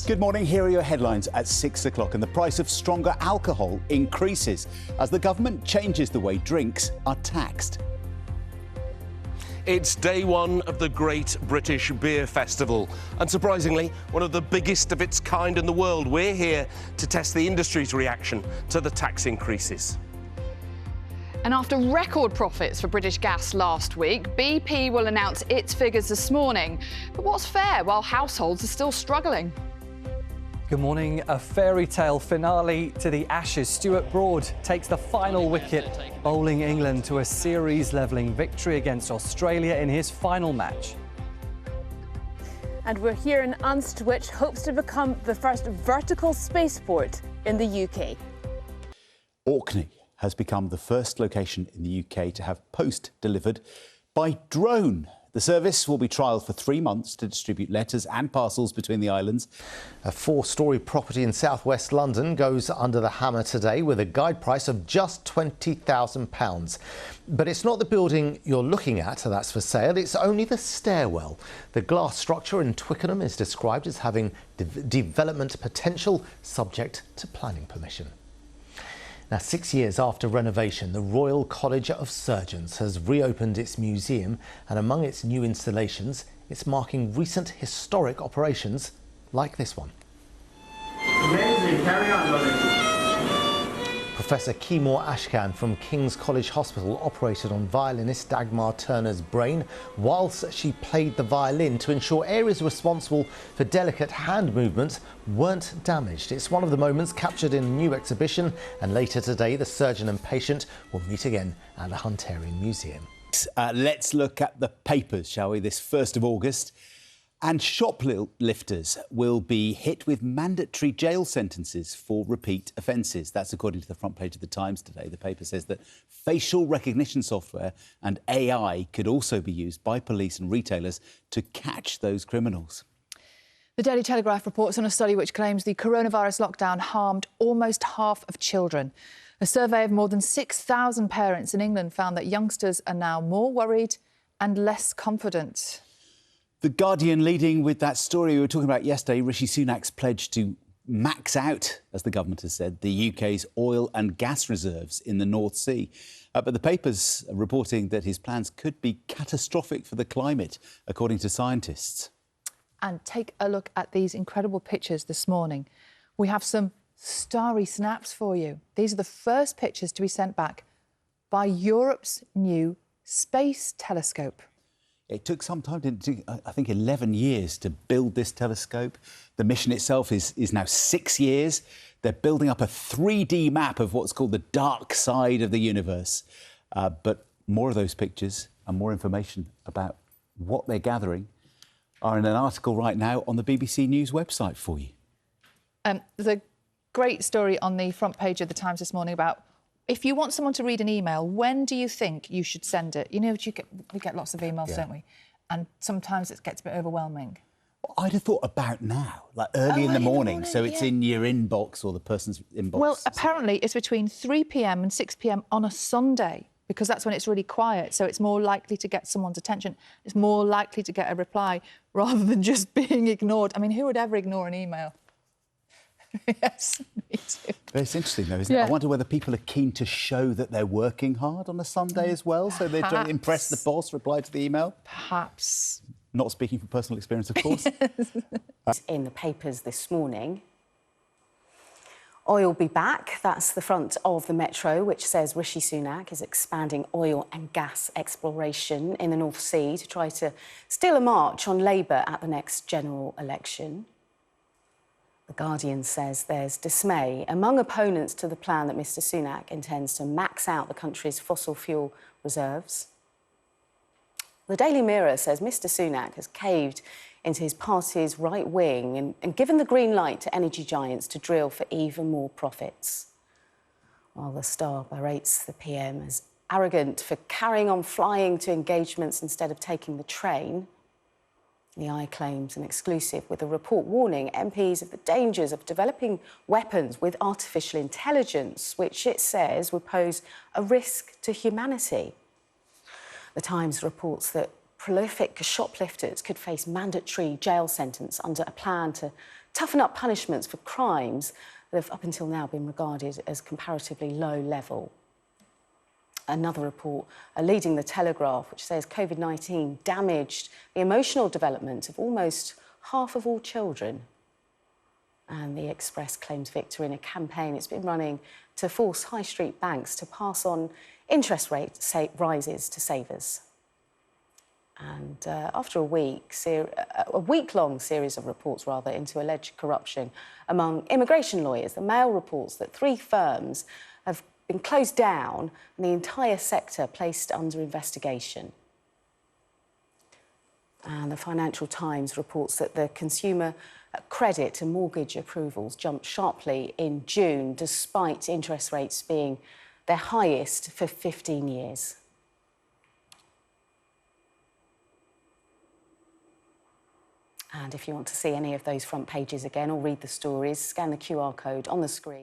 Good morning. Here are your headlines at 6 o'clock. And the price of stronger alcohol increases as the government changes the way drinks are taxed. It's day one of the Great British Beer Festival. Unsurprisingly, one of the biggest of its kind in the world. We're here to test the industry's reaction to the tax increases. And after record profits for British Gas last week, BP will announce its figures this morning. But what's fair while households are still struggling? Good morning. A fairy tale finale to the Ashes. Stuart Broad takes the final wicket, bowling England to a series-levelling victory against Australia in his final match. And we're here in Unst, which hopes to become the first vertical spaceport in the UK. Orkney has become the first location in the UK to have post delivered by drone. The service will be trialled for 3 months to distribute letters and parcels between the islands. A 4-storey property in southwest London goes under the hammer today with a guide price of just £20,000. But it's not the building you're looking at that's for sale, it's only the stairwell. The glass structure in Twickenham is described as having development potential subject to planning permission. Now, 6 years after renovation, the Royal College of Surgeons has reopened its museum, and among its new installations, it's marking recent historic operations like this one. Amazing, carry on, darling. Professor Keemore Ashkan from King's College Hospital operated on violinist Dagmar Turner's brain whilst she played the violin to ensure areas responsible for delicate hand movements weren't damaged. It's one of the moments captured in a new exhibition, and later today the surgeon and patient will meet again at the Hunterian Museum. Let's look at the papers, shall we, this 1st of August. And shoplifters will be hit with mandatory jail sentences for repeat offences. That's according to the front page of the Times today. The paper says that facial recognition software and AI could also be used by police and retailers to catch those criminals. The Daily Telegraph reports on a study which claims the coronavirus lockdown harmed almost half of children. A survey of more than 6,000 parents in England found that youngsters are now more worried and less confident. The Guardian leading with that story we were talking about yesterday, Rishi Sunak's pledge to max out, as the government has said, the UK's oil and gas reserves in the North Sea. But the paper's reporting that his plans could be catastrophic for the climate, according to scientists. And take a look at these incredible pictures this morning. We have some starry snaps for you. These are the first pictures to be sent back by Europe's new space telescope. It took some time, I think 11 years to build this telescope. The mission itself is now 6 years. They're building up a 3D map of what's called the dark side of the universe. But more of those pictures and more information about what they're gathering are in an article right now on the BBC News website for you. There's a great story on the front page of the Times this morning about if you want someone to read an email, when do you think you should send it? You know, we get lots of emails, don't we? And sometimes it gets a bit overwhelming. Well, I'd have thought about now, like early in the morning, so it's in your inbox or the person's inbox. Well, apparently it's between 3 p.m. and 6 p.m. on a Sunday, because that's when it's really quiet, so it's more likely to get someone's attention. It's more likely to get a reply rather than just being ignored. I mean, who would ever ignore an email? Yes, me too. But it's interesting, though, isn't it? I wonder whether people are keen to show that they're working hard on a Sunday as well, so they're trying to impress the boss, reply to the email? Perhaps. Not speaking from personal experience, of course. In the papers this morning, oil be back. That's the front of the Metro, which says Rishi Sunak is expanding oil and gas exploration in the North Sea to try to steal a march on Labour at the next general election. The Guardian says there's dismay among opponents to the plan that Mr Sunak intends to max out the country's fossil fuel reserves. The Daily Mirror says Mr Sunak has caved into his party's right wing and given the green light to energy giants to drill for even more profits. While the Star berates the PM as arrogant for carrying on flying to engagements instead of taking the train, the Eye claims an exclusive with a report warning MPs of the dangers of developing weapons with artificial intelligence, which it says would pose a risk to humanity. The Times reports that prolific shoplifters could face mandatory jail sentence under a plan to toughen up punishments for crimes that have up until now been regarded as comparatively low level. Another report leading the Telegraph, which says COVID-19 damaged the emotional development of almost half of all children. And the Express claims victory in a campaign it's been running to force high street banks to pass on interest rate rises to savers. And after a week-long series of reports, into alleged corruption among immigration lawyers, the Mail reports that 3 firms have been closed down and the entire sector placed under investigation. And the Financial Times reports that the consumer credit and mortgage approvals jumped sharply in June, despite interest rates being their highest for 15 years. And if you want to see any of those front pages again or read the stories, scan the QR code on the screen.